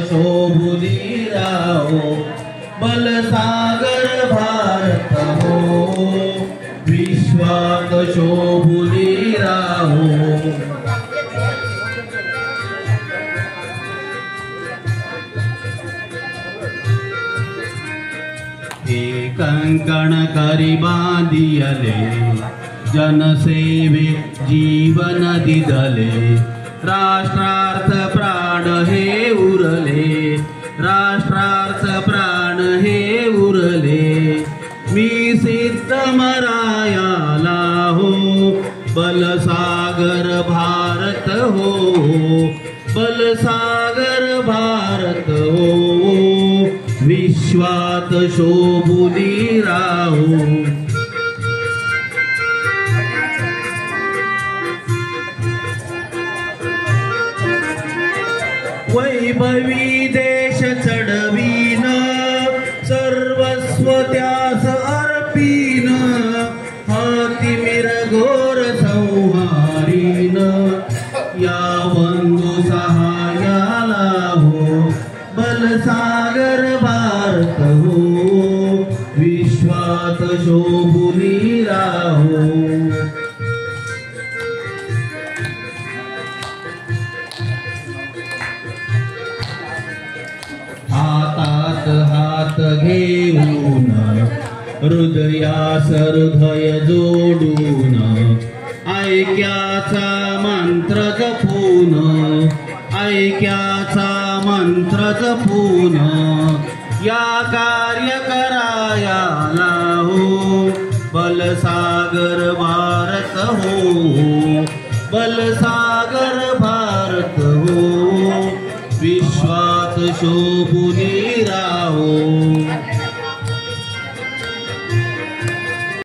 शोभुनी राहो बलसागर भारत हो विश्वात शोभुनी राहो कंकण करी बांधियले जनसेवे जीवन दिदले राष्ट्रार्थ प्राण हे उरले राष्ट्रार्थ प्राण हे उरले मी सिद्ध मरायाला हो बलसागर भारत हो बलसागर भारत हो विश्वात शोभुनी राहो वैभवी देश चढवीन सर्वस्व त्यास अर्पीन हाती मिरघोर संहारीन या बंधू सहायाला हो बलसागर भारत हो विश्वात शोभुनी राहो हातात हात घेऊन हृदयास हृदय जोडून ऐक्याचा मंत्र जपून ऐक्याचा मंत्र जपून या कार्य करायाला हो बलसागर भारत हो बलसागर भारत हो विश्वात शोभुनी राहो